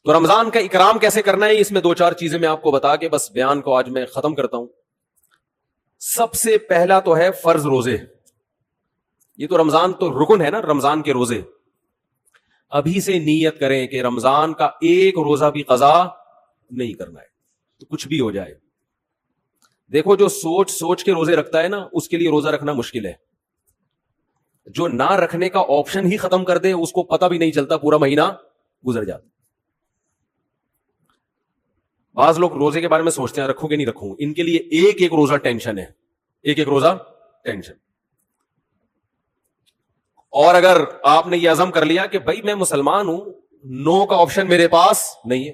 تو رمضان کا اکرام کیسے کرنا ہے، اس میں 2-4 چیزیں میں آپ کو بتا کے بس بیان کو آج میں ختم کرتا ہوں. سب سے پہلا تو ہے فرض روزے. یہ تو رمضان تو رکن ہے نا، رمضان کے روزے. ابھی سے نیت کریں کہ رمضان کا ایک روزہ بھی قضا نہیں کرنا ہے، تو کچھ بھی ہو جائے. دیکھو جو سوچ سوچ کے روزے رکھتا ہے نا، اس کے لیے روزہ رکھنا مشکل ہے. جو نہ رکھنے کا آپشن ہی ختم کر دے، اس کو پتہ بھی نہیں چلتا پورا مہینہ گزر جاتا. بعض لوگ روزے کے بارے میں سوچتے ہیں رکھوں کہ نہیں رکھوں، ان کے لیے ایک ایک روزہ ٹینشن ہے، ایک ایک روزہ ٹینشن. اور اگر آپ نے یہ عزم کر لیا کہ بھائی میں مسلمان ہوں، نو کا آپشن میرے پاس نہیں ہے،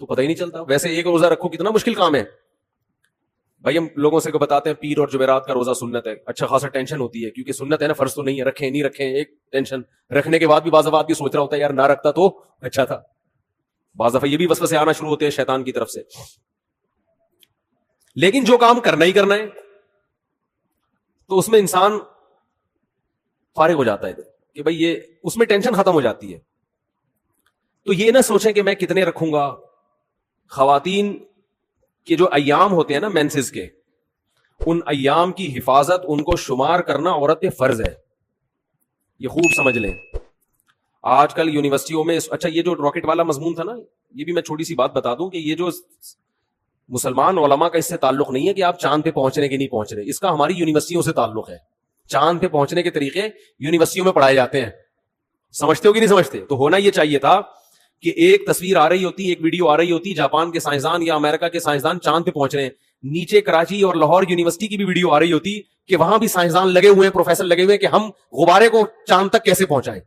تو پتہ ہی نہیں چلتا. ویسے ایک روزہ رکھو کتنا مشکل کام ہے بھائی. ہم لوگوں سے کو بتاتے ہیں پیر اور جمعرات کا روزہ سنت ہے، اچھا خاصا ٹینشن ہوتی ہے کیونکہ سنت ہے نا، فرض تو نہیں ہے، رکھیں نہیں رکھیں ایک ٹینشن. رکھنے کے بعد بھی بعض اوقات بھی سوچ رہا ہوتا ہے یار نہ رکھتا تو اچھا تھا. بعض دفعہ یہ بھی وسوسے آنا شروع ہوتے ہیں شیطان کی طرف سے. لیکن جو کام کرنا ہی کرنا ہے تو اس میں انسان فارغ ہو جاتا ہے کہ بھائی یہ اس میں ٹینشن ختم ہو جاتی ہے. تو یہ نہ سوچیں کہ میں کتنے رکھوں گا. خواتین کے جو ایام ہوتے ہیں نا مینسز کے، ان ایام کی حفاظت، ان کو شمار کرنا عورت پہ فرض ہے. یہ خوب سمجھ لیں. آج کل یونیورسٹیوں میں اچھا یہ جو راکٹ والا مضمون تھا نا، یہ بھی میں چھوٹی سی بات بتا دوں کہ یہ جو مسلمان علماء کا اس سے تعلق نہیں ہے کہ آپ چاند پہ پہنچ رہے کہ نہیں پہنچ رہے، اس کا ہماری یونیورسٹیوں سے تعلق ہے. چاند پہ پہنچنے کے طریقے یونیورسٹیوں میں پڑھائے جاتے ہیں. سمجھتے ہو کہ نہیں سمجھتے؟ تو ہونا یہ چاہیے تھا کہ ایک تصویر آ رہی ہوتی، ایک ویڈیو آ رہی ہوتی، جاپان کے سائنسدان یا امریکہ کے سائنسدان چاند پہ پہنچ رہے ہیں، نیچے کراچی اور لاہور یونیورسٹی کی بھی ویڈیو آ رہی ہوتی کہ وہاں بھی سائنسدان لگے ہوئے ہیں، پروفیسر لگے ہوئے ہیں کہ ہم غبارے کو چاند تک کیسے پہنچائیں.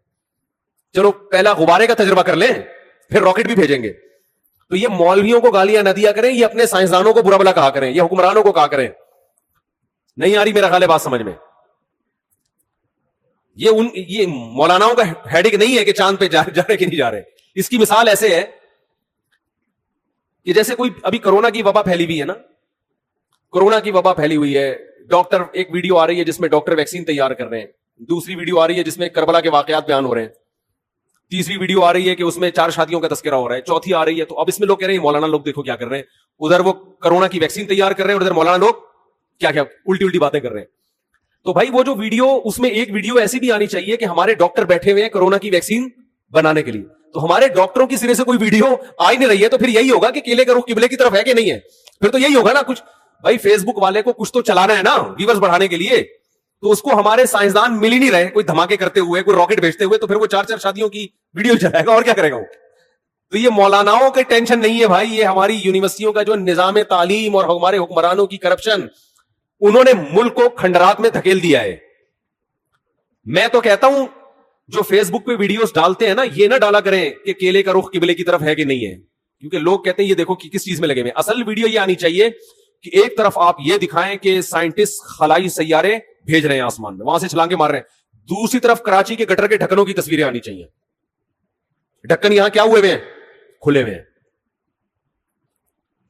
چلو پہلا غبارے کا تجربہ کر لیں، پھر راکٹ بھی بھیجیں گے. تو یہ مولویوں کو گالیاں نہ دیا کریں، یہ اپنے سائنسدانوں کو برا بلا کہا کریں، یہ حکمرانوں کو کہا کریں. نہیں آ رہی میرا خیال ہے بات سمجھ میں؟ یہ مولاناؤں کا ہیڈک نہیں ہے کہ چاند پہ جا رہے کہ نہیں جا رہے. اس کی مثال ایسے ہے کہ جیسے کوئی ابھی کرونا کی وبا پھیلی ہوئی ہے نا، کرونا کی وبا پھیلی ہوئی ہے. ڈاکٹر ایک ویڈیو آ رہی ہے جس میں ڈاکٹر ویکسین تیار کر رہے ہیں، دوسری ویڈیو آ رہی ہے جس میں کربلا کے واقعات بیان ہو رہے ہیں، تیسری ویڈیو آ رہی ہے کہ اس میں 4 شادیوں کا تذکرہ ہو رہا ہے، چوتھی آ رہی ہے. تو اب اس میں لوگ کہہ رہے ہیں مولانا لوگ دیکھو کیا کر رہے ہیں، ادھر وہ کرونا کی ویکسین تیار کر رہے ہیں اور ادھر مولانا لوگ کیا کیا الٹی الٹی باتیں کر رہے ہیں. تو بھائی وہ جو ویڈیو، اس میں ایک ویڈیو ایسی بھی آنی چاہیے کہ ہمارے ڈاکٹر بیٹھے ہوئے ہیں کرونا کی ویکسین بنانے کے لیے. تو ہمارے ڈاکٹروں کی سرے سے کوئی ویڈیو آ ہی نہیں رہی ہے، تو پھر یہی ہوگا کہ کیلے کا رخ قبلے کی طرف ہے کہ نہیں ہے. پھر تو یہی ہوگا نا کچھ. بھائی فیس بک والے کو کچھ تو چلانا ہے نا ویورز بڑھانے کے لیے، تو اس کو ہمارے سائنسدان مل ہی نہیں رہے، کوئی دھماکے کرتے ہوئے، کوئی راکٹ بھیجتے ہوئے، تو پھر وہ 4 شادیوں کی ویڈیو چلائے گا اور کیا کرے گا وہ. تو یہ مولاناؤں کے ٹینشن نہیں ہے بھائی، یہ ہماری یونیورسٹیوں کا جو نظام تعلیم اور ہمارے حکمرانوں کی کرپشن، انہوں نے ملک کو کھنڈرات میں دھکیل دیا ہے. میں تو کہتا ہوں جو فیس بک پہ ویڈیوز ڈالتے ہیں نا، یہ نہ ڈالا کریں کہ کیلے کا رخ قبلے کی طرف ہے کہ نہیں ہے، کیونکہ لوگ کہتے ہیں یہ دیکھو کہ کس چیز میں لگے ہوئے. اصل ویڈیو یہ آنی چاہیے کہ ایک طرف آپ یہ دکھائیں کہ سائنٹسٹ خلائی سیارے بھیج رہے ہیں آسمان میں، وہاں سے چھلانگے مار رہے ہیں، دوسری طرف کراچی کے گٹر کے ڈھکنوں کی تصویریں آنی چاہیے. ڈھکن یہاں کیا ہوئے ہوئے ہیں؟ کھلے ہوئے ہیں.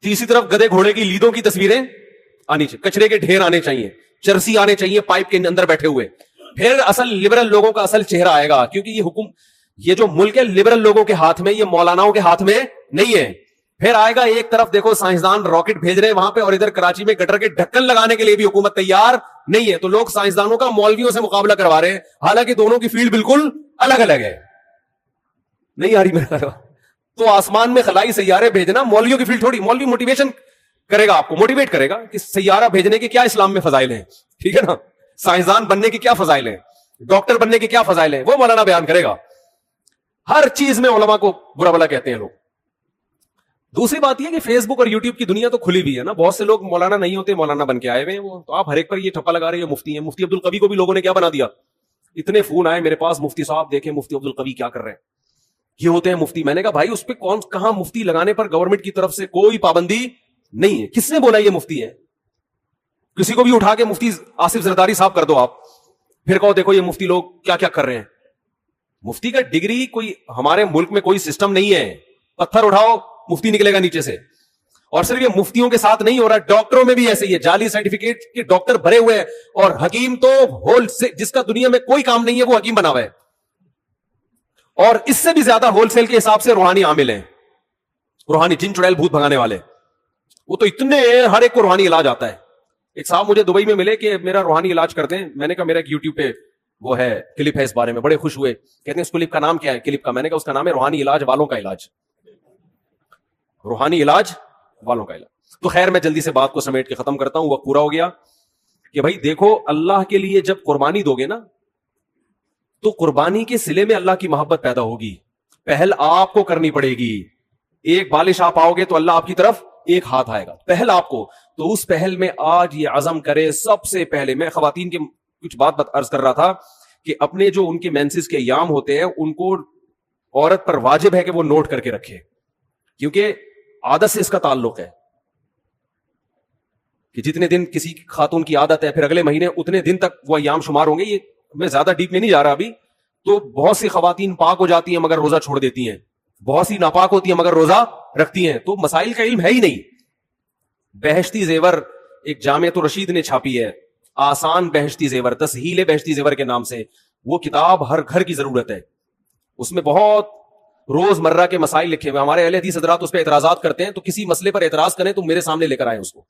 تیسری طرف گدے گھوڑے کی لیدوں کی تصویریں آنی چاہیے، کچرے کے ڈھیر آنے چاہیے، چرسی آنے چاہیے پائپ کے اندر بیٹھے ہوئے. پھر اصل لبرل لوگوں کا اصل چہرہ آئے گا، کیونکہ یہ جو ملک ہے لبرل لوگوں کے ہاتھ میں، یہ مولاناؤں کے ہاتھ میں نہیں ہے. پھر آئے گا ایک طرف دیکھو سائنسدان راکٹ بھیج رہے ہیں وہاں پہ، اور ادھر کراچی میں گٹر کے ڈھکن لگانے کے لیے بھی حکومت تیار نہیں ہے. تو لوگ سائنسدانوں کا مولویوں سے مقابلہ کروا رہے ہیں، حالانکہ دونوں کی فیلڈ بالکل الگ الگ ہے. نہیں آ رہی میرا. تو آسمان میں خلائی سیارے بھیجنا مولویوں کی فیلڈ تھوڑی. مولوی موٹیویشن کرے گا، آپ کو موٹیویٹ کرے گا کہ سیارہ بھیجنے کے کیا اسلام میں فضائل ہیں، ٹھیک ہے نا، سائنسدان بننے کے کیا فضائل ہیں، ڈاکٹر بننے کے کیا فضائل ہیں، وہ مولانا بیان کرے گا. ہر چیز میں علماء کو برا بلا کہتے ہیں لوگ. دوسری بات یہ کہ فیس بک اور یوٹیوب کی دنیا تو کھلی بھی ہے نا، بہت سے لوگ مولانا نہیں ہوتے، مولانا بن کے آئے ہوئے ہیں وہ. تو آپ ہر ایک پر یہ ٹھپا لگا رہے ہیں مفتی ہیں. مفتی عبد القوی کو بھی لوگوں نے کیا بنا دیا، اتنے فون آئے میرے پاس، مفتی صاحب دیکھیں مفتی عبد القوی کیا کر رہے ہیں، یہ ہوتے ہیں مفتی. میں نے کہا بھائی اس پہ کہاں مفتی لگانے پر گورنمنٹ کی طرف سے کوئی پابندی نہیں ہے. کس نے بولا یہ مفتی ہے؟ کسی کو بھی اٹھا کے مفتی آصف زرداری صاحب کر دو آپ، پھر کہو دیکھو یہ مفتی لوگ کیا کیا کر رہے ہیں. مفتی کا ڈگری کوئی ہمارے ملک میں کوئی سسٹم نہیں ہے، پتھر اٹھاؤ مفتی نکلے گا نیچے سے. اور صرف یہ مفتیوں کے ساتھ نہیں ہو رہا، ڈاکٹروں میں بھی ایسے ہی ہے، جعلی سرٹیفکیٹ کے ڈاکٹر بھرے ہوئے ہیں. اور حکیم تو ہول سے، جس کا دنیا میں کوئی کام نہیں ہے وہ حکیم بنا ہوا ہے. اور اس سے بھی زیادہ ہول سیل کے حساب سے روحانی عامل ہیں. روحانی جن چڑیل بھوت بھگانے والے, وہ تو اتنے ہر ایک کو روحانی علاج آتا ہے. ایک صاحب مجھے دبئی میں ملے کہ میرا روحانی علاج کر دیں. میں نے کہا میرا ایک یوٹیوب پہ وہ ہے کلپ ہے اس بارے میں, بڑے خوش ہوئے, کہتے ہیں اس کلپ کا نام کیا ہے؟ کلپ کا میں نے کہا اس کا نام ہے روحانی علاج والوں کا علاج, روحانی علاج والوں کا علاج. تو خیر میں جلدی سے بات کو سمیٹ کے ختم کرتا ہوں, وقت پورا ہو گیا. کہ بھائی دیکھو, اللہ کے لیے جب قربانی دو گے نا تو قربانی کے صلے میں اللہ کی محبت پیدا ہوگی. پہل آپ کو کرنی پڑے گی. ایک بالش آپ آؤ گے تو اللہ آپ کی طرف ایک ہاتھ آئے گا, پہل آپ کو. تو اس پہل میں آج یہ عزم کرے سب سے پہلے. میں خواتین کے کچھ بات عرض کر رہا تھا کہ اپنے جو ان کے مینسز کے ایام ہوتے ہیں ان کو عورت پر واجب ہے کہ وہ نوٹ کر کے رکھے, کیونکہ عادت سے اس کا تعلق ہے کہ جتنے دن کسی خاتون کی عادت ہے پھر اگلے مہینے اتنے دن تک وہ ایام شمار ہوں گے. یہ میں زیادہ ڈیپ میں نہیں جا رہا ابھی. تو بہت سی خواتین پاک ہو جاتی ہیں مگر روزہ چھوڑ دیتی ہیں, بہت سی ناپاک ہوتی ہیں مگر روزہ رکھتی ہیں. تو مسائل کا علم ہے ہی نہیں. بہشتی زیور ایک جامعۃ الرشید نے چھاپی ہے, آسان بہشتی زیور, تسہیل بہشتی زیور کے نام سے. وہ کتاب ہر گھر کی ضرورت ہے. اس میں بہت روز مرہ کے مسائل لکھے ہوئے. ہمارے اہل حدیث حضرات اس پہ اعتراضات کرتے ہیں, تو کسی مسئلے پر اعتراض کریں تو میرے سامنے لے کر آئیں اس کو.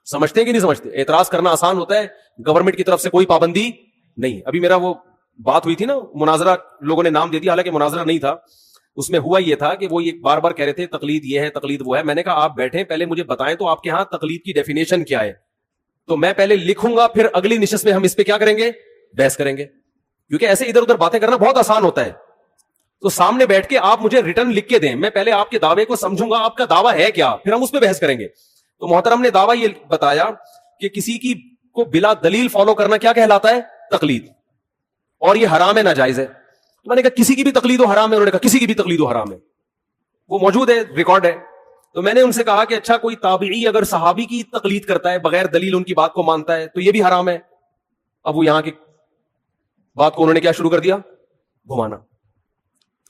سمجھتے ہیں کہ نہیں سمجھتے؟ اعتراض کرنا آسان ہوتا ہے, گورنمنٹ کی طرف سے کوئی پابندی نہیں. ابھی میرا وہ بات ہوئی تھی نا, مناظرہ لوگوں نے نام دے دیا, حالانکہ مناظرہ نہیں تھا. اس میں ہوا یہ تھا کہ وہ یہ بار بار کہہ رہے تھے تقلید یہ ہے تقلید وہ ہے. میں نے کہا آپ بیٹھیں, پہلے مجھے بتائیں تو آپ کے ہاں تقلید کی ڈیفینیشن کیا ہے. تو میں پہلے لکھوں گا, پھر اگلی نشست میں ہم اس پہ کیا کریں گے, بحث کریں گے. کیونکہ ایسے ادھر ادھر باتیں کرنا بہت آسان ہوتا ہے. تو سامنے بیٹھ کے آپ مجھے ریٹرن لکھ کے دیں, میں پہلے آپ کے دعوے کو سمجھوں گا, آپ کا دعویٰ ہے کیا, پھر ہم اس پہ بحث کریں گے. تو محترم نے دعویٰ یہ بتایا کہ کسی کی کو بلا دلیل فالو کرنا کیا کہلاتا ہے, تقلید, اور یہ حرام ہے, ناجائز ہے. میں نے کہا کسی کی بھی تقلید و حرام ہے. انہوں نے کہا کسی کی بھی تقلید و حرام ہے, وہ موجود ہے, ریکارڈ ہے. تو میں نے ان سے کہا کہ اچھا کوئی تابعی اگر صحابی کی تقلید کرتا ہے, بغیر دلیل ان کی بات کو مانتا ہے, تو یہ بھی حرام ہے. اب وہ یہاں کی بات کو انہوں نے کیا شروع کر دیا, گھمانا.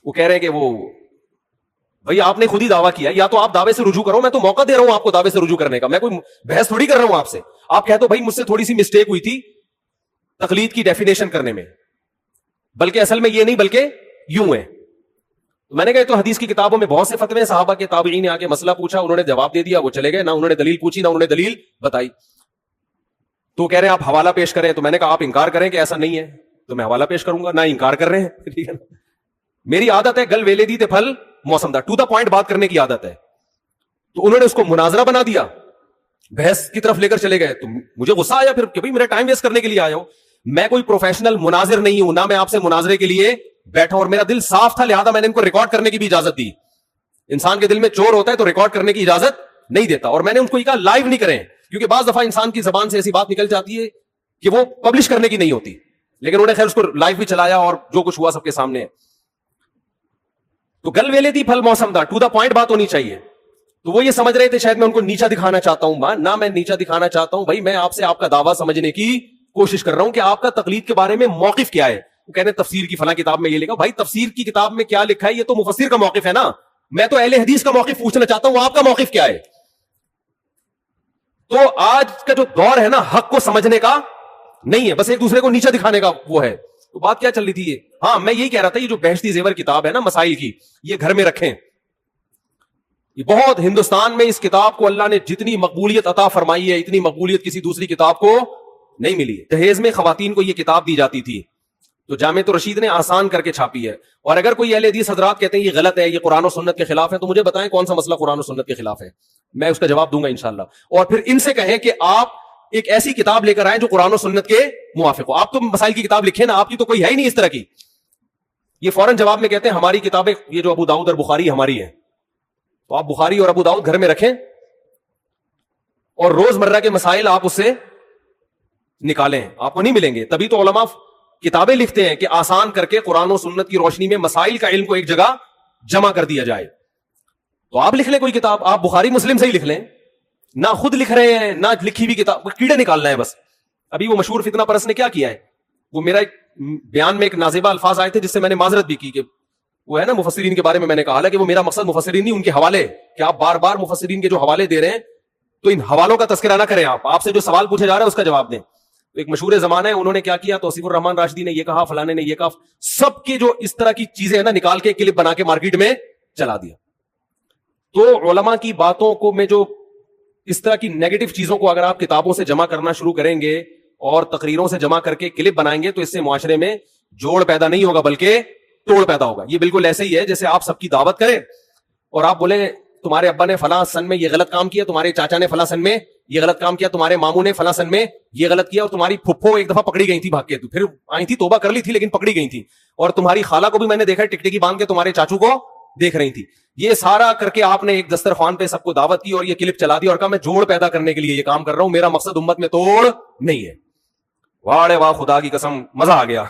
وہ کہہ رہے ہیں کہ وہ بھائی آپ نے خود ہی دعویٰ کیا, یا تو آپ دعوے سے رجوع کرو, میں تو موقع دے رہا ہوں آپ کو دعوے سے رجوع کرنے کا, میں کوئی بحث تھوڑی کر رہا ہوں آپ سے. آپ کہہ دو بھائی مجھ سے تھوڑی سی مسٹیک ہوئی تھی تقلید کی ڈیفینیشن کرنے میں, بلکہ اصل میں یہ نہیں بلکہ یوں ہے. میں نے کہا تو حدیث کی کتابوں میں بہت سے فتوے, صحابہ کے تابعین نے آ کے مسئلہ پوچھا, انہوں نے جواب دے دیا, وہ چلے گئے, نہ انہوں نے دلیل پوچھی نہ انہوں نے دلیل بتائی. تو کہہ رہے ہیں آپ حوالہ پیش کریں. تو میں نے کہا آپ انکار کریں کہ ایسا نہیں ہے, تو میں حوالہ پیش کروں گا. نہ انکار کر رہے ہیں, ٹھیک ہے نا. میری عادت ہے گل ویلے دی تے پھل موسم دا, ٹو دا پوائنٹ بات کرنے کی عادت ہے. تو انہوں نے اس کو مناظرہ بنا دیا, بحث کی طرف لے کر چلے گئے. تو مجھے غصہ آیا پھر کہ بھائی میرا ٹائم ویسٹ کرنے کے لیے آیا ہو. میں کوئی پروفیشنل مناظر نہیں ہوں, نہ میں آپ سے مناظرے کے لیے بیٹھا, اور میرا دل صاف تھا, لہذا میں نے ان کو ریکارڈ کرنے کی بھی اجازت دی. انسان کے دل میں چور ہوتا ہے تو ریکارڈ کرنے کی اجازت نہیں دیتا. اور میں نے ان کو یہ کہا لائیو نہیں کریں, کیونکہ بعض دفعہ انسان کی زبان سے ایسی بات نکل جاتی ہے کہ وہ پبلش کرنے کی نہیں ہوتی. لیکن انہوں نے خیر اس کو لائیو بھی چلایا, اور جو کچھ ہوا سب کے سامنے ہے. تو گل ویلے دی پھل موسم دا, ٹو دا پوائنٹ بات ہونی چاہیے. تو وہ یہ سمجھ رہے تھے شاید میں ان کو نیچا دکھانا چاہتا ہوں. نہ میں نیچا دکھانا چاہتا ہوں, بھائی میں آپ سے آپ کا دعویٰ سمجھنے کی کوشش کر رہا ہوں کہ آپ کا تقلید کے بارے میں موقف کیا ہے. وہ کہنے تفسیر کی فلاں کتاب میں یہ لکھا. بھائی تفسیر کی کتاب میں کیا لکھا ہے یہ تو مفسر کا موقف ہے نا, میں تو اہل حدیث کا موقف پوچھنا چاہتا ہوں, آپ کا موقف کیا ہے. تو آج کا جو دور ہے نا حق کو سمجھنے کا نہیں ہے, بس ایک دوسرے کو نیچا دکھانے کا وہ ہے. تو بات کیا چل رہی تھی یہ, ہاں میں یہی کہہ رہا تھا یہ جو بہشتی زیور کتاب ہے نا مسائل کی, یہ گھر میں رکھیں. یہ بہت ہندوستان میں اس کتاب کو اللہ نے جتنی مقبولیت عطا فرمائی ہے اتنی مقبولیت کسی دوسری کتاب کو نہیں ملی ہے. دہیز میں خواتین کو یہ کتاب دی جاتی تھی, تو جامعۃ الرشید نے آسان کر کے چھاپی ہے. اور اگر کوئی اہل حدیث حضرات کہتے ہیں یہ غلط ہے, یہ قرآن و سنت کے خلاف ہے, تو مجھے بتائیں کون سا مسئلہ قرآن و سنت کے خلاف ہے, میں اس کا جواب دوں گا انشاءاللہ. اور پھر ان سے کہیں کہ آپ ایک ایسی کتاب لے کر آئیں جو قرآن و سنت کے موافق ہو. آپ تو مسائل کی کتاب لکھیں نا, آپ کی تو کوئی ہے ہی نہیں اس طرح کی. یہ فوراً جواب میں کہتے ہیں ہماری کتابیں یہ جو ابو داؤد اور بخاری ہماری ہیں, تو آپ بخاری اور ابو داؤد گھر میں رکھیں, اور روز مرہ کے مسائل آپ اس سے نکالیں, آپ کو نہیں ملیں گے. تبھی تو علماء کتابیں لکھتے ہیں کہ آسان کر کے قرآن و سنت کی روشنی میں مسائل کا علم کو ایک جگہ جمع کر دیا جائے. تو آپ لکھ لیں کوئی کتاب, آپ بخاری مسلم سے ہی لکھ لیں, نہ خود لکھ رہے ہیں نہ لکھی ہوئی کتاب, کیڑے نکالنا ہے بس. ابھی وہ مشہور فتنہ پرست نے کیا کیا ہے, وہ میرا ایک بیان میں ایک نازیبہ الفاظ آئے تھے جس سے میں نے معذرت بھی کی کہ وہ ہے نا مفسرین کے بارے میں نے کہا, حالانکہ وہ میرا مقصد مفسرین نہیں, ان کے حوالے, کہ آپ بار بار مفسرین کے جو حوالے دے رہے ہیں تو ان حوالوں کا تذکرہ نہ کریں, آپ سے جو سوال پوچھا جا رہا ہے اس کا جواب دیں. تو ایک مشہور زمانہ ہے, انہوں نے کیا کیا, توصیف الرحمان راشدی نے یہ کہا, فلانے نے یہ کہا, سب کے جو اس طرح کی چیزیں ہیں نا نکال کے کلپ بنا کے مارکیٹ میں چلا دیا. تو علماء کی باتوں کو میں جو اس طرح کی نیگیٹو چیزوں کو اگر آپ کتابوں سے جمع کرنا شروع کریں گے اور تقریروں سے جمع کر کے کلپ بنائیں گے تو اس سے معاشرے میں جوڑ پیدا نہیں ہوگا بلکہ توڑ پیدا ہوگا. یہ بالکل ایسے ہی ہے جیسے آپ سب کی دعوت کریں اور آپ بولیں تمہارے ابا نے فلاں سن میں یہ غلط کام کیا, تمہارے چاچا نے فلاں سن میں یہ غلط کام کیا, تمہارے ماموں نے فلاں سن میں یہ غلط کیا, اور تمہاری پھپھو ایک دفعہ پکڑی گئی تھی بھاگ کے, تو پھر آئی تھی توبہ کر لی تھی لیکن پکڑی گئی تھی, اور تمہاری خالہ کو بھی میں نے دیکھا ٹکٹکی باندھ کے تمہارے چاچو کو دیکھ رہی تھی. یہ سارا کر کے آپ نے ایک دسترخوان پہ سب کو دعوت کی اور یہ کلپ چلا دی اور کہا میں جوڑ پیدا کرنے کے لیے یہ کام کر رہا ہوں, میرا مقصد امت میں توڑ نہیں ہے. واڑے واہ خدا کی قسم مزہ آ گیا.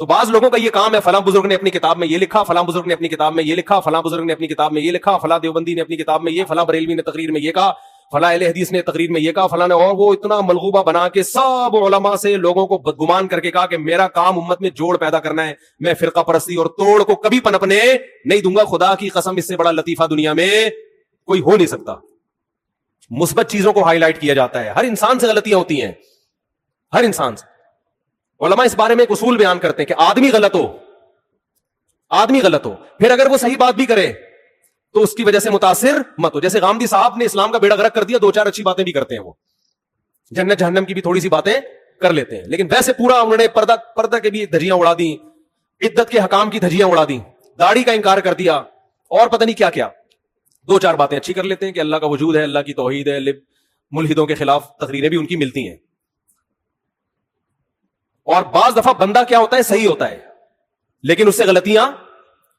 تو بعض لوگوں کا یہ کام ہے, فلاں بزرگ نے اپنی کتاب میں یہ لکھا, فلاں بزرگ نے اپنی کتاب میں یہ لکھا, فلاں بزرگ نے اپنی کتاب میں یہ لکھا, فلاں دیوبندی نے اپنی کتاب میں یہ, فلاں بریلوی نے تقریر میں یہ کہا, فلاں اہل حدیث نے تقریر میں یہ کہا, فلاں نے, اور وہ اتنا ملغوبہ بنا کے سب علماء سے لوگوں کو بدگمان کر کے کہا کہ میرا کام امت میں جوڑ پیدا کرنا ہے, میں فرقہ پرستی اور توڑ کو کبھی پنپنے نہیں دوں گا. خدا کی قسم اس سے بڑا لطیفہ دنیا میں کوئی ہو نہیں سکتا. مثبت چیزوں کو ہائی لائٹ کیا جاتا ہے. ہر انسان سے غلطیاں ہوتی ہیں, ہر انسان سے. علماء اس بارے میں ایک اصول بیان کرتے ہیں کہ آدمی غلط ہو, پھر اگر وہ صحیح بات بھی کرے تو اس کی وجہ سے متاثر مت ہو. جیسے غامدی صاحب نے اسلام کا بیڑا غرق کر دیا, 2-4 اچھی باتیں بھی کرتے ہیں, وہ جنت جہنم کی بھی تھوڑی سی باتیں کر لیتے ہیں, لیکن ویسے پورا انہوں نے پردہ کے بھی دھجیاں اڑا دی, عدت کے حکام کی دھجیاں اڑا دی, داڑھی کا انکار کر دیا, اور پتہ نہیں کیا کیا. 2-4 باتیں اچھی کر لیتے ہیں کہ اللہ کا وجود ہے, اللہ کی توحید ہے, ملحدوں کے خلاف تقریریں بھی ان کی ملتی ہیں. اور بعض دفعہ بندہ کیا ہوتا ہے, صحیح ہوتا ہے لیکن اس سے غلطیاں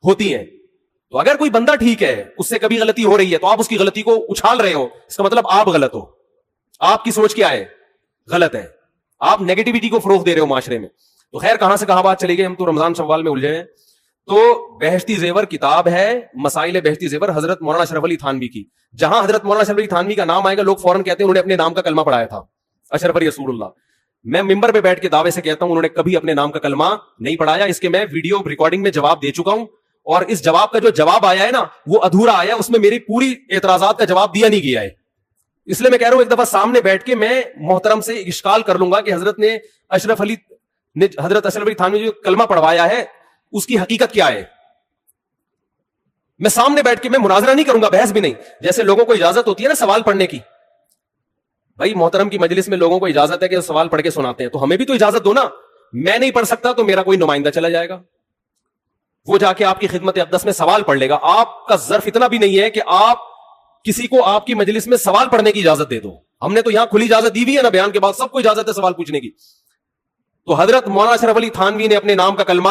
ہوتی ہیں. تو اگر کوئی بندہ ٹھیک ہے, اس سے کبھی غلطی ہو رہی ہے, تو آپ اس کی غلطی کو اچھال رہے ہو, اس کا مطلب آپ غلط ہو, آپ کی سوچ کیا ہے, غلط ہے, آپ نیگیٹیوٹی کو فروغ دے رہے ہو معاشرے میں. تو خیر کہاں سے کہاں بات چلی گئی, ہم تو رمضان شوال میں الجھے ہیں. تو بہشتی زیور کتاب ہے, مسائل بہشتی زیور, حضرت مولانا اشرف علی تھانوی کی. جہاں حضرت مولانا اشرف علی تھانوی کا نام آئے گا لوگ فوراً کہتے ہیں انہوں نے اپنے نام کا کلمہ پڑھایا تھا, اشرف علی رسول اللہ. میں ممبر پہ بیٹھ کے دعوے سے کہتا ہوں انہوں نے کبھی اپنے نام کا کلمہ نہیں پڑھایا. اس کے میں ویڈیو ریکارڈنگ میں جواب دے چکا ہوں, اور اس جواب کا جو جواب آیا ہے نا وہ ادھورا آیا, اس میں میری پوری اعتراضات کا جواب دیا نہیں گیا ہے. اس لیے میں کہہ رہا ہوں ایک دفعہ سامنے بیٹھ کے میں محترم سے اشکال کر لوں گا کہ حضرت اشرف علی تھانوی جو کلمہ پڑھوایا ہے اس کی حقیقت کیا ہے. میں سامنے بیٹھ کے میں مناظرہ نہیں کروں گا, بحث بھی نہیں. جیسے لوگوں کو اجازت ہوتی ہے نا سوال پڑھنے کی, بھائی محترم کی مجلس میں لوگوں کو اجازت ہے کہ سوال پڑھ کے سناتے ہیں, تو ہمیں بھی تو اجازت دو نا. میں نہیں پڑھ سکتا تو میرا کوئی نمائندہ چلا جائے گا, وہ جا کے آپ کی خدمت اقدس میں سوال پڑھ لے گا. آپ کا ظرف اتنا بھی نہیں ہے کہ آپ کسی کو آپ کی مجلس میں سوال پڑھنے کی اجازت دے دو. ہم نے تو یہاں کھلی اجازت دی ہوئی ہے نا, بیان کے بعد سب کو اجازت ہے سوال پوچھنے کی. تو حضرت مولانا اشرف علی تھانوی نے اپنے نام کا کلمہ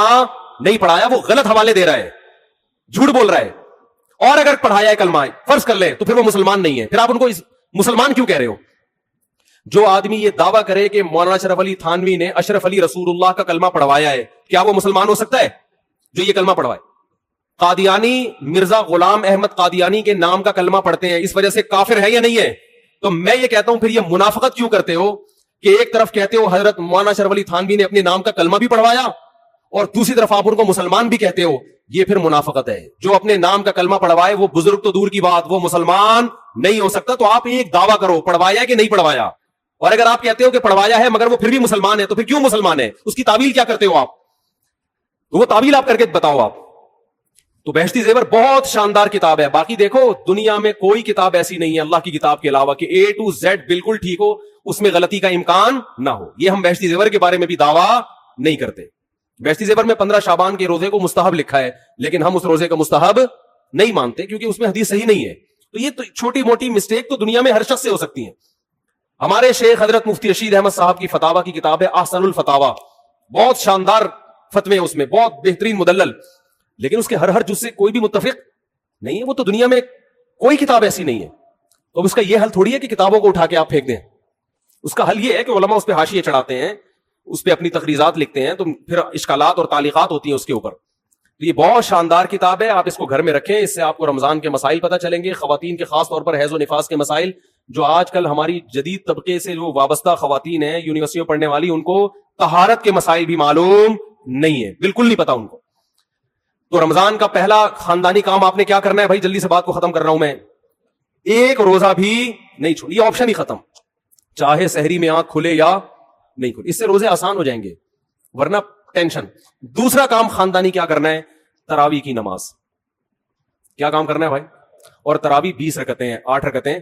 نہیں پڑھایا, وہ غلط حوالے دے رہا ہے, جھوٹ بول رہا ہے. اور اگر پڑھایا ہے کلمہ فرض کر لیں تو پھر وہ مسلمان نہیں ہے, پھر آپ ان کو مسلمان کیوں کہہ رہے ہو؟ جو آدمی یہ دعویٰ کرے کہ مولانا اشرف علی تھانوی نے اشرف علی رسول اللہ کا کلمہ پڑھوایا ہے, کیا وہ مسلمان ہو سکتا ہے جو یہ کلمہ پڑھوائے؟ قادیانی مرزا غلام احمد قادیانی کے نام کا کلمہ پڑھتے ہیں, اس وجہ سے کافر ہے یا نہیں ہے؟ تو میں یہ کہتا ہوں پھر یہ منافقت کیوں کرتے ہو کہ ایک طرف کہتے ہو حضرت مولانا اشرف علی تھانوی نے اپنے نام کا کلمہ بھی پڑھوایا اور دوسری طرف آپ ان کو مسلمان بھی کہتے ہو. یہ پھر منافقت ہے. جو اپنے نام کا کلمہ پڑھوائے وہ بزرگ تو دور کی بات, وہ مسلمان نہیں ہو سکتا. تو آپ ایک دعویٰ کرو پڑھوایا کہ نہیں پڑھوایا, اور اگر آپ کہتے ہو کہ پڑھوایا ہے مگر وہ پھر بھی مسلمان ہے تو پھر کیوں مسلمان ہے, اس کی تعویل کیا کرتے ہو آپ؟ تو وہ تعویل آپ کر کے بتاؤ آپ. تو بہشتی زیور بہت شاندار کتاب ہے. باقی دیکھو دنیا میں کوئی کتاب ایسی نہیں ہے اللہ کی کتاب کے علاوہ کہ A to Z بالکل ٹھیک ہو, اس میں غلطی کا امکان نہ ہو. یہ ہم بہشتی زیور کے بارے میں بھی دعویٰ نہیں کرتے. بہشتی زیور میں 15 شعبان کے روزے کو مستحب لکھا ہے, لیکن ہم اس روزے کا مستحب نہیں مانتے کیونکہ اس میں حدیث صحیح نہیں ہے. تو یہ تو چھوٹی موٹی مسٹیک تو دنیا میں ہر شخص سے ہو سکتی ہیں. ہمارے شیخ حضرت مفتی رشید احمد صاحب کی فتاوی کی کتاب ہے احسن الفتاوی, بہت شاندار فتوے اس میں, بہت بہترین مدلل, لیکن اس کے ہر جز سے کوئی بھی متفق نہیں ہے. وہ تو دنیا میں کوئی کتاب ایسی نہیں ہے. تو اس کا یہ حل تھوڑی ہے کہ کتابوں کو اٹھا کے آپ پھینک دیں. اس کا حل یہ ہے کہ علماء اس پہ حاشیے چڑھاتے ہیں, اس پہ اپنی تقریضات لکھتے ہیں, تو پھر اشکالات اور تعلیقات ہوتی ہیں اس کے اوپر. تو یہ بہت شاندار کتاب ہے, آپ اس کو گھر میں رکھیں, اس سے آپ کو رمضان کے مسائل پتہ چلیں گے, خواتین کے خاص طور پر حیض و نفاس کے مسائل, جو آج کل ہماری جدید طبقے سے جو وابستہ خواتین ہیں یونیورسٹیوں پڑھنے والی, ان کو طہارت کے مسائل بھی معلوم نہیں ہے, بالکل نہیں پتا ان کو. تو رمضان کا پہلا خاندانی کام آپ نے کیا کرنا ہے بھائی, جلدی سے بات کو ختم کر رہا ہوں میں, ایک روزہ بھی نہیں چھوڑ, یہ آپشن ہی ختم, چاہے سحری میں آنکھ کھلے یا نہیں کھلے. اس سے روزے آسان ہو جائیں گے, ورنہ ٹینشن. دوسرا کام خاندانی کیا کرنا ہے, تراویح کی نماز. کیا کام کرنا ہے بھائی؟ اور تراویح 20 رکعتیں ہیں, 8 رکعتیں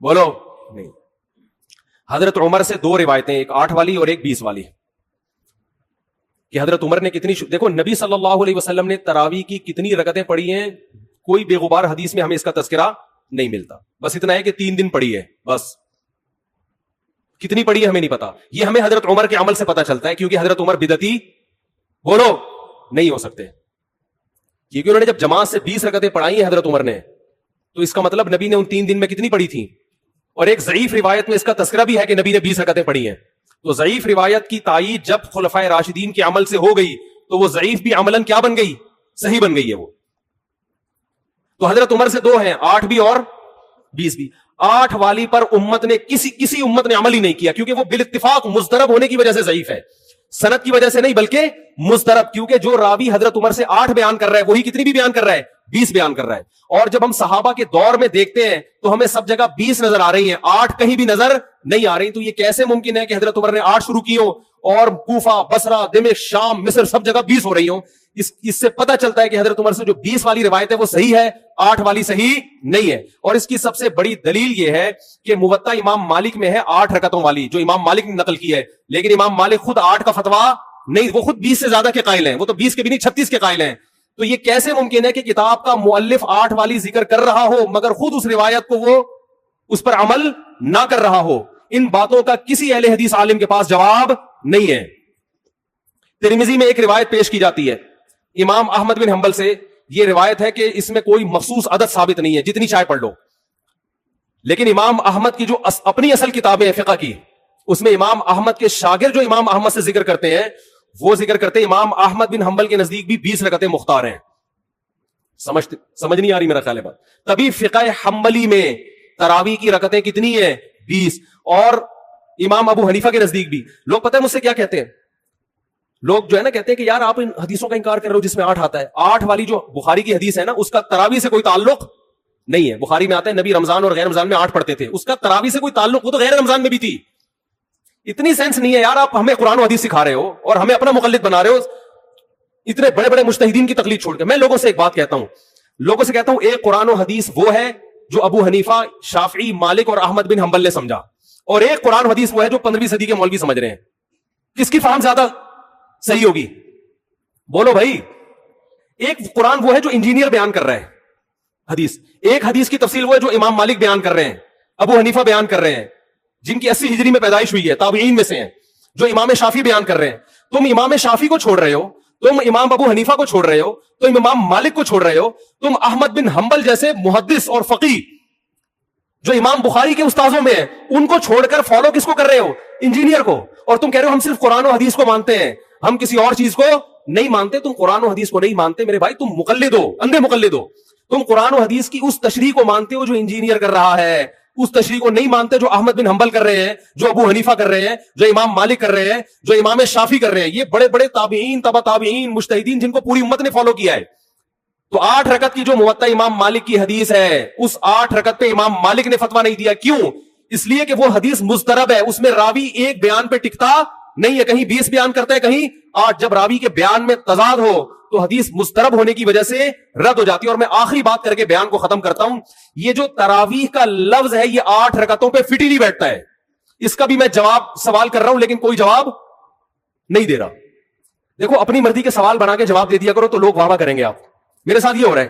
بولو نہیں. حضرت عمر سے 2 روایتیں, ایک 8 والی اور ایک 20 والی, کہ حضرت عمر نے کتنی دیکھو نبی صلی اللہ علیہ وسلم نے تراویح کی کتنی رکعتیں پڑھی ہیں, کوئی بے غبار حدیث میں ہمیں اس کا تذکرہ نہیں ملتا. بس اتنا ہے کہ 3 دن پڑھی ہے, بس کتنی پڑھی ہے ہمیں نہیں پتا. یہ ہمیں حضرت عمر کے عمل سے پتا چلتا ہے, کیونکہ حضرت عمر بدعتی بولو نہیں ہو سکتے, کیونکہ انہوں نے جب جماعت سے 20 رکعتیں پڑھائی ہیں حضرت عمر نے, تو اس کا مطلب نبی نے ان 3 دن میں کتنی پڑھی تھی. اور ایک ضعیف روایت میں اس کا تذکرہ بھی ہے کہ نبی نے 20 رکعتیں پڑھی ہیں. تو ضعیف روایت کی تائید جب خلفائے راشدین کے عمل سے ہو گئی, تو وہ ضعیف بھی عملاً کیا بن گئی, صحیح بن گئی ہے وہ. تو حضرت عمر سے 2 ہیں, 8 بھی اور 20 بھی. 8 والی پر امت نے کسی امت نے عمل ہی نہیں کیا, کیونکہ وہ بالاتفاق مضطرب ہونے کی وجہ سے ضعیف ہے, سند کی وجہ سے نہیں بلکہ مضطرب. کیونکہ جو راوی حضرت عمر سے 8 بیان کر رہا ہے وہی کتنی بھی بیان کر رہا ہے, 20 بیان کر رہا ہے. اور جب ہم صحابہ کے دور میں دیکھتے ہیں تو ہمیں سب جگہ 20 نظر آ رہی ہیں, 8 کہیں بھی نظر نہیں آ رہی. تو یہ کیسے ممکن ہے کہ حضرت عمر نے 8 شروع کی ہوں اور کوفہ, بصرہ, دمشق, شام, مصر سب جگہ 20 ہو رہی ہوں؟ اس سے پتہ چلتا ہے کہ حضرت عمر سے جو 20 والی روایت ہے وہ صحیح ہے, 8 والی صحیح نہیں ہے. اور اس کی سب سے بڑی دلیل یہ ہے کہ موطا امام مالک میں ہے 8 رکعتوں والی, جو امام مالک نے نقل کی ہے. لیکن امام مالک خود 8 کا فتویٰ نہیں, وہ خود 20 سے زیادہ کے قائل ہیں, وہ تو 20 کے بھی نہیں 36 کے قائل ہیں. تو یہ کیسے ممکن ہے کہ کتاب کا مؤلف 8 والی ذکر کر رہا ہو مگر خود اس روایت کو وہ اس پر عمل نہ کر رہا ہو؟ ان باتوں کا کسی اہل حدیث عالم کے پاس جواب نہیں ہے. ترمذی میں ایک روایت پیش کی جاتی ہے امام احمد بن حنبل سے, یہ روایت ہے کہ اس میں کوئی مخصوص عدد ثابت نہیں ہے, جتنی چاہے پڑھ لو. لیکن امام احمد کی جو اپنی اصل کتابیں ہیں فقہ کی, اس میں امام احمد کے شاگرد جو امام احمد سے ذکر کرتے ہیں وہ ذکر کرتے ہیں امام احمد بن حنبل کے نزدیک بھی 20 رکعتیں مختار ہیں. سمجھ نہیں آ رہی میرا خیال ہے بات؟ تبھی فقہ حنبلی میں تراویح کی رکعتیں کتنی ہیں, 20. اور امام ابو حنیفہ کے نزدیک بھی. لوگ پتہ ہے مجھ سے کیا کہتے ہیں, لوگ جو ہے نا کہتے ہیں کہ یار آپ ان حدیثوں کا انکار کر رہے ہو جس میں 8 آتا ہے. 8 والی جو بخاری کی حدیث ہے نا, اس کا تراویح سے کوئی تعلق نہیں ہے. بخاری میں آتا ہے نبی رمضان اور غیر رمضان میں 8 پڑھتے تھے, اس کا تراویح سے کوئی تعلق, وہ تو غیر رمضان میں بھی تھی. اتنی سینس نہیں ہے یار, آپ ہمیں قرآن و حدیث سکھا رہے ہو اور ہمیں اپنا مقلد بنا رہے ہو, اتنے بڑے بڑے مجتہدین کی تقلید چھوڑ کے. میں لوگوں سے ایک بات کہتا ہوں, ایک قرآن و حدیث وہ ہے جو ابو حنیفہ, شافعی, مالک اور احمد بن حنبل نے سمجھا, اور ایک قرآن و حدیث وہ ہے جو 15ویں صدی کے مولوی سمجھ رہے ہیں. کس کی فہم زیادہ صحیح ہوگی بولو بھائی؟ ایک قرآن وہ ہے جو انجینئر بیان کر رہا ہے حدیث, ایک حدیث کی تفصیل وہ ہے جو امام مالک بیان کر رہے ہیں, ابو حنیفہ بیان کر رہے ہیں, جن کی 80 ہجری میں پیدائش ہوئی ہے, تابعین میں سے ہیں, جو امام شافعی بیان کر رہے ہیں. تم امام شافعی کو چھوڑ رہے ہو, تم امام ابو حنیفہ کو چھوڑ رہے ہو, تم امام مالک کو چھوڑ رہے ہو, تم احمد بن حنبل جیسے محدث اور فقیہ جو امام بخاری کے استاذوں میں ہیں ان کو چھوڑ کر فالو کس کو کر رہے ہو؟ انجینئر کو. اور تم کہہ رہے ہو ہم صرف قرآن و حدیث کو مانتے ہیں, ہم کسی اور چیز کو نہیں مانتے. تم قرآن و حدیث کو نہیں مانتے میرے بھائی, تم مقلد ہو, اندھے مقلد ہو. تم قرآن و حدیث کی اس تشریح کو مانتے ہو جو انجینئر کر رہا ہے, اس تشریح کو نہیں مانتے جو احمد بن حنبل کر رہے ہیں, جو ابو حنیفہ کر رہے ہیں, جو امام مالک کر رہے ہیں, جو امام شافعی کر رہے ہیں. یہ بڑے بڑے تابعین, تبع تابعین, مجتہدین جن کو پوری امت نے فالو کیا ہے. تو 8 رکعت کی جو موطا امام مالک کی حدیث ہے, اس 8 رکعت پہ امام مالک نے فتویٰ نہیں دیا. کیوں؟ اس لیے کہ وہ حدیث مضطرب ہے, اس میں راوی ایک بیان پہ ٹکتا نہیں ہے, کہیں 20 بیان کرتا ہے, کہیں 8. جب راوی کے بیان میں تضاد ہو تو حدیث مضطرب ہونے کی وجہ سے رد ہو جاتی ہے. اور میں آخری بات کر کے بیان کو ختم کرتا ہوں, یہ جو تراویح کا لفظ ہے یہ 8 رکعتوں پہ فٹ ہی نہیں بیٹھتا ہے. اس کا بھی میں جواب سوال کر رہا ہوں لیکن کوئی جواب نہیں دے رہا. دیکھو اپنی مرضی کے سوال بنا کے جواب دے دیا کرو تو لوگ واہ واہ کریں گے. آپ میرے ساتھ یہ ہو رہا ہے,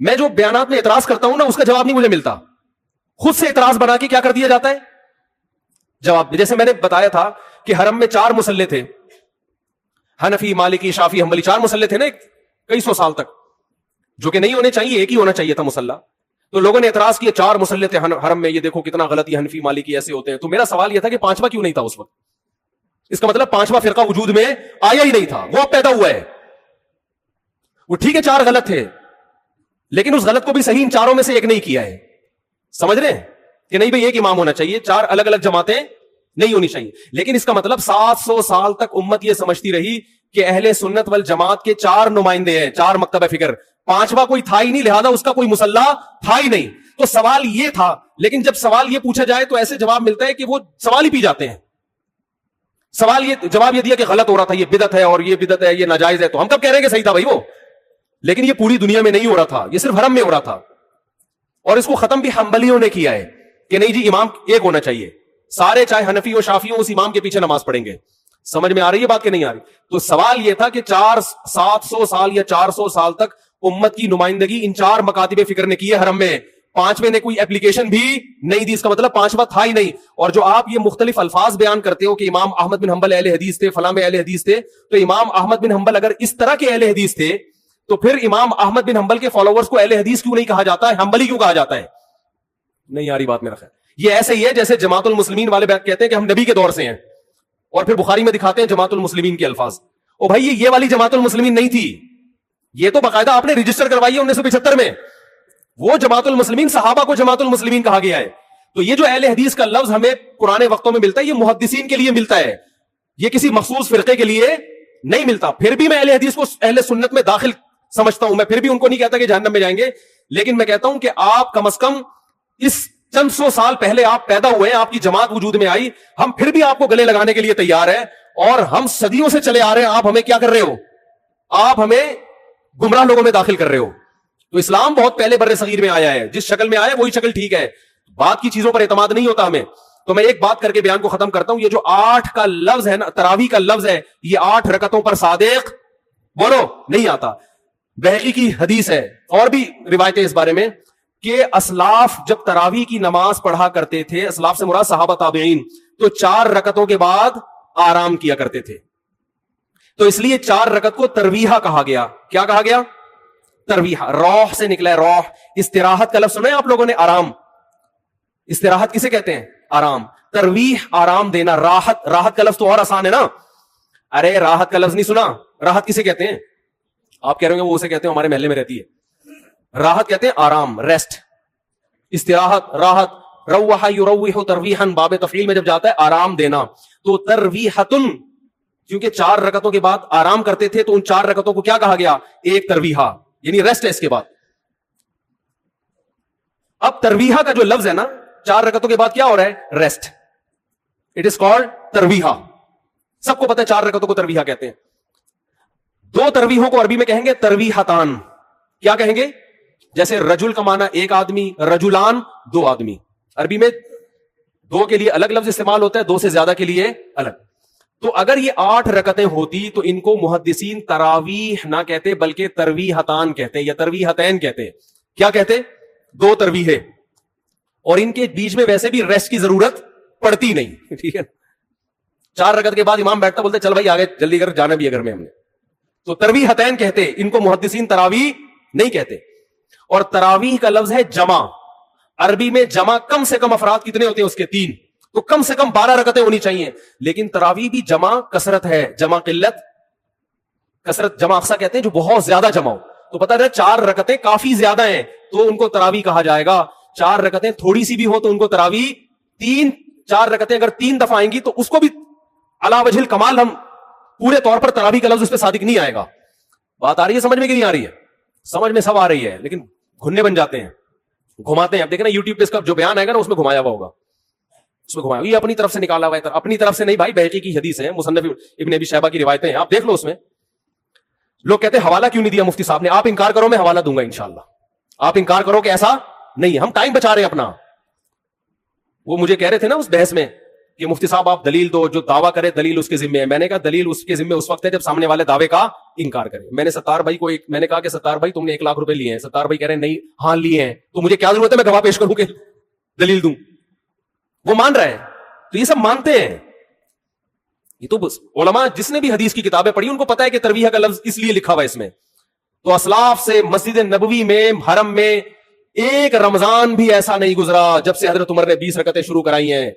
میں جو بیانات میں اعتراض کرتا ہوں نا اس کا جواب نہیں مجھے ملتا, خود سے اعتراض بنا کے کیا کر دیا جاتا ہے جواب. جیسے میں نے بتایا تھا کہ حرم میں 4 مصلے تھے, حنفی, مالکی, شافعی, حنبلی, 4 مصلے تھے نا کئی سو سال تک, جو کہ نہیں ہونے چاہیے, ایک ہی ہونا چاہیے تھا مصلہ. تو لوگوں نے اعتراض کیا 4 مصلے تھے حرم میں, یہ دیکھو کتنا غلط, یہ حنفی مالکی ایسے ہوتے ہیں. تو میرا سوال یہ تھا کہ 5واں کیوں نہیں تھا اس وقت؟ اس کا مطلب 5واں فرقہ وجود میں آیا ہی نہیں تھا, وہ پیدا ہوا ہے. وہ ٹھیک ہے 4 غلط تھے لیکن اس غلط کو بھی صحیح ان 4 میں سے ایک نہیں کیا ہے. سمجھ رہے ہیں کہ نہیں بھئی ایک امام ہونا چاہیے, 4 الگ الگ جماعتیں نہیں ہونی چاہیے. لیکن اس کا مطلب 700 سال تک امت یہ سمجھتی رہی کہ اہل سنت والجماعت کے 4 نمائندے ہیں, 4 مکتب فکر, 5واں کوئی تھا ہی نہیں, لہذا اس کا کوئی مصلح تھا ہی نہیں. تو سوال یہ تھا, لیکن جب سوال یہ پوچھا جائے تو ایسے جواب ملتا ہے کہ وہ سوال ہی پی جاتے ہیں. سوال یہ جواب یہ دیا کہ غلط ہو رہا تھا, یہ بدعت ہے, اور یہ بدعت ہے, یہ ناجائز ہے. تو ہم کب کہہ رہے ہیں کہ صحیح تھا بھائی؟ وہ لیکن یہ پوری دنیا میں نہیں ہو رہا تھا, یہ صرف حرم میں ہو رہا تھا. اور اس کو ختم بھی حنبلیوں نے کیا ہے کہ نہیں جی امام ایک ہونا چاہیے, سارے چاہے حنفی ہو شافی ہو اس امام کے پیچھے نماز پڑھیں گے. سمجھ میں آ رہی ہے بات کہ نہیں آ رہی؟ تو سوال یہ تھا کہ 700 سال یا 400 سال تک امت کی نمائندگی ان 4 مکاتب فکر نے کی ہے حرم میں, 5ویں نے کوئی اپلیکیشن بھی نہیں دی. اس کا مطلب 5واں تھا ہی نہیں. اور جو آپ یہ مختلف الفاظ بیان کرتے ہو کہ امام احمد بن حنبل اہل حدیث تھے, فلاں میں اہل حدیث تھے, تو امام احمد بن حنبل اگر اس طرح کے اہل حدیث تھے تو پھر امام احمد بن حنبل کے فالوورز کو اہل حدیث کیوں نہیں کہا جاتا ہے, حنبلی کیوں کہا جاتا ہے؟ نہیں آ رہی بات میرا خیال. یہ ایسے ہی ہے جیسے جماعت المسلمین والے کہتے ہیں کہ ہم نبی کے دور سے ہیں, اور پھر بخاری میں دکھاتے ہیں جماعت المسلمین کے الفاظ. او بھائی یہ والی جماعت المسلمین نہیں تھی, یہ تو باقاعدہ آپ نے رجسٹر کروائی ہے 1975 میں. وہ جماعت المسلمین صحابہ کو جماعت المسلمین کہا گیا ہے. تو یہ جو اہل حدیث کا لفظ ہمیں پرانے وقتوں میں ملتا ہے, یہ محدثین کے لیے ملتا ہے, یہ کسی مخصوص فرقے کے لیے نہیں ملتا. پھر بھی میں اہل حدیث کو اہل سنت میں داخل سمجھتا ہوں, میں پھر بھی ان کو نہیں کہتا کہ جہنم میں جائیں گے, لیکن میں کہتا ہوں کہ آپ کم از کم اس چند 100 سال پہلے آپ پیدا ہوئے ہیں, آپ کی جماعت وجود میں آئی, ہم پھر بھی آپ کو گلے لگانے کے لیے تیار ہیں, اور ہم صدیوں سے چلے آ رہے ہیں. آپ ہمیں کیا کر رہے ہو؟ آپ ہمیں گمراہ لوگوں میں داخل کر رہے ہو. تو اسلام بہت پہلے بر صغیر میں آیا ہے, جس شکل میں آیا وہی شکل ٹھیک ہے, بات کی چیزوں پر اعتماد نہیں ہوتا ہمیں. تو میں ایک بات کر کے بیان کو ختم کرتا ہوں. یہ جو 8 کا لفظ ہے نا, تراویح کا لفظ ہے, یہ 8 رکعتوں پر صادق بولو نہیں آتا. بہقی کی حدیث ہے اور بھی روایتیں اس بارے میں کہ اسلاف جب تراویح کی نماز پڑھا کرتے تھے, اسلاف سے مراد صحابہ تابعین, تو 4 رکعتوں کے بعد آرام کیا کرتے تھے. تو اس لیے 4 رکعت کو ترویحہ کہا گیا. کیا کہا گیا؟ ترویحہ. روح سے نکلا ہے, روح. استراحت کا لفظ سنا ہے آپ لوگوں نے؟ آرام. استراحت کسے کہتے ہیں؟ آرام. ترویح آرام دینا. راحت, راحت کا لفظ تو اور آسان ہے نا. ارے راحت کا لفظ نہیں سنا؟ راحت کسے کہتے ہیں؟ آپ کہہ رہے ہوں گے وہ اسے کہتے ہیں ہمارے محلے میں رہتی ہے. راحت کہتے ہیں آرام, ریسٹ. استراحت, راحت. روح یروح ترویحا, باب تفعیل میں جب جاتا ہے آرام دینا. تو ترویحتن, کیونکہ 4 رکعتوں کے بعد آرام کرتے تھے تو ان 4 رکعتوں کو کیا کہا گیا؟ ایک ترویحہ, یعنی ریسٹ ہے اس کے بعد. اب ترویحہ کا جو لفظ ہے نا, 4 رکعتوں کے بعد کیا ہو رہا ہے؟ ریسٹ. اٹ از کالڈ ترویحہ. سب کو پتہ ہے 4 رکعتوں کو ترویحہ کہتے ہیں. 2 ترویحوں کو عربی میں کہیں گے ترویحتان. کیا کہیں گے؟ جیسے رجل کا معنی ایک آدمی, رجلان 2 آدمی. عربی میں 2 کے لیے الگ لفظ استعمال ہوتا ہے, 2 سے زیادہ کے لیے الگ. تو اگر یہ 8 رکعتیں ہوتی تو ان کو محدثین تراویح نہ کہتے بلکہ ترویحتان کہتے یا ترویحتین کہتے. کیا کہتے؟ 2 ترویحیں. اور ان کے بیچ میں ویسے بھی ریسٹ کی ضرورت پڑتی نہیں. ٹھیک ہے, 4 رکعت کے بعد امام بیٹھتا, بولتے چل بھائی آگے جلدی کر, جانا بھی ہے گھر میں ہم نے. تو ترویحتین کہتے, ان کو محدثین تراویح نہیں کہتے. اور تراویح کا لفظ ہے جمع. عربی میں جمع کم سے کم افراد کتنے ہوتے ہیں اس کے؟ 3. تو کم سے کم 12 رکعتیں ہونی چاہیے. لیکن تراویح بھی جمع کثرت ہے, جمع قلت کثرت. جمع اقصا کہتے ہیں جو بہت زیادہ جمع ہو. تو پتہ ہے 4 رکعتیں کافی زیادہ ہیں تو ان کو تراویح کہا جائے گا. 4 رکعتیں تھوڑی سی بھی ہو تو ان کو تراویح. 4 رکعتیں اگر 3 دفعہ آئیں گی تو اس کو بھی علی وجہ الکمال ہم پورے طور پر تراویح کا لفظ اس پہ صادق نہیں آئے گا. بات آ رہی ہے سمجھ میں کہ نہیں آ رہی ہے؟ سمجھ میں سب آ رہی ہے, لیکن گھننے بن جاتے ہیں, گھماتے ہیں. اب دیکھیں نا یوٹیوب پہ اس کا جو بیان آئے گا نا اس میں گھمایا ہوا ہوگا, اس میں گھمایا. یہ اپنی طرف سے نکالا ہوا ہے, اپنی طرف سے نہیں بھائی, بہقی کی حدیث ہے, مصنف ابن ابی شیبہ کی روایتیں ہیں, آپ دیکھ لو. اس میں لوگ کہتے ہیں حوالہ کیوں نہیں دیا مفتی صاحب نے. آپ انکار کرو, میں حوالہ دوں گا انشاءاللہ. آپ انکار کرو کہ ایسا نہیں ہے, ہم ٹائم بچا رہے ہیں اپنا. وہ مجھے کہہ رہے تھے نا اس بحث میں کہ مفتی صاحب آپ دلیل دو, جو دعویٰ کرے دلیل اس کے ذمہ ہے. میں نے کہا دلیل اس کے ذمہ اس وقت ہے جب سامنے والے دعوے کا انکار کرے. میں نے ستار بھائی کو میں نے کہا کہ ستار بھائی تم نے 1 لاکھ روپے لیے ہیں. ستار بھائی کہہ رہے ہیں نہیں, ہاں لیے ہیں. تو مجھے کیا ضرورت ہے میں گواہ پیش کروں کہ دلیل دوں؟ وہ مان رہا ہے. تو یہ سب مانتے ہیں. یہ تو علماء جس نے بھی حدیث کی کتابیں پڑھی ان کو پتا ہے کہ ترویح کا لفظ اس لیے لکھا ہوا ہے اس میں. تو اسلاف سے مسجد نبوی میں, حرم میں ایک رمضان بھی ایسا نہیں گزرا جب سے حضرت عمر نے 20 رکعتیں شروع کرائی ہیں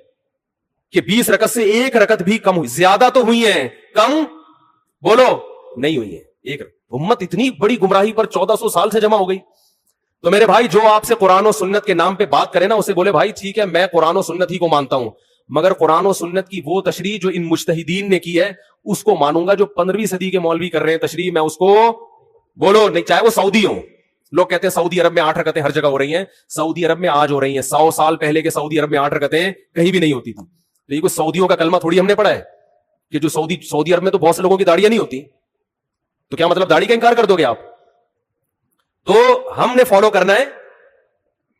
کہ 20 رکعت سے 1 رکعت بھی کم ہوئی. زیادہ تو ہوئی ہیں, کم بولو نہیں ہوئی ہیں. امت اتنی بڑی گمراہی پر 1400 سال سے جمع ہو گئی. تو میرے بھائی جو آپ سے قرآن و سنت کے نام پہ بات کرے نا, اسے بولے بھائی ٹھیک ہے میں قرآن و سنت ہی کو مانتا ہوں, مگر قرآن و سنت کی وہ تشریح جو ان مجتہدین نے کی ہے اس کو مانوں گا. جو 15ویں صدی کے مولوی کر رہے ہیں تشریح, میں اس کو بولو نہیں, چاہے وہ سعودی ہوں. لوگ کہتے ہیں سعودی عرب میں 8 رکعتیں ہر جگہ ہو رہی ہیں. سعودی عرب میں آج ہو رہی ہیں, 100 سال پہلے کے سعودی عرب میں 8 رکعتیں کہیں بھی نہیں ہوتی تھی. تو یہ کوئی سعودیوں کا کلمہ تھوڑی ہم نے پڑھا ہے کہ جو سعودی عرب میں تو بہت سے لوگوں کی داڑیاں نہیں ہوتی. تو کیا مطلب داڑھی کا انکار کر دو گے آپ؟ تو ہم نے فالو کرنا ہے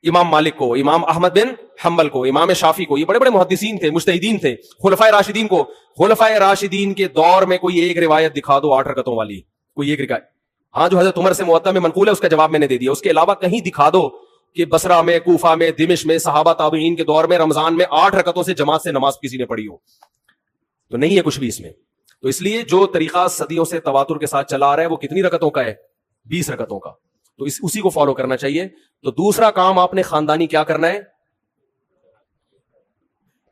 امام مالک کو, امام احمد بن حنبل کو, امام شافی کو. یہ بڑے بڑے محدثین تھے, مجتہدین تھے. خلفائے راشدین کو, خلفائے راشدین کے دور میں کوئی ایک روایت دکھا دو 8 رکعتوں والی, کوئی ایک روایت. ہاں جو حضرت عمر سے موطا میں منقول ہے اس کا جواب میں نے دے دیا. اس کے علاوہ کہیں دکھا دو کہ بصرہ میں, کوفہ میں, دمشق میں, صحابہ تابعین کے دور میں رمضان میں 8 رکعتوں سے جماعت سے نماز کسی نے پڑھی ہو, تو نہیں ہے کچھ بھی اس میں. تو اس لیے جو طریقہ صدیوں سے تواتر کے ساتھ چلا آ رہا ہے وہ کتنی رکعتوں کا ہے؟ 20 رکعتوں کا. تو اسی کو فالو کرنا چاہیے. تو دوسرا کام آپ نے خاندانی کیا کرنا ہے؟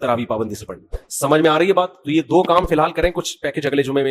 تراویح پابندی سے پڑھنی. سمجھ میں آ رہی ہے بات؟ تو یہ 2 کام فی الحال کریں, کچھ پیکج اگلے جمعے میں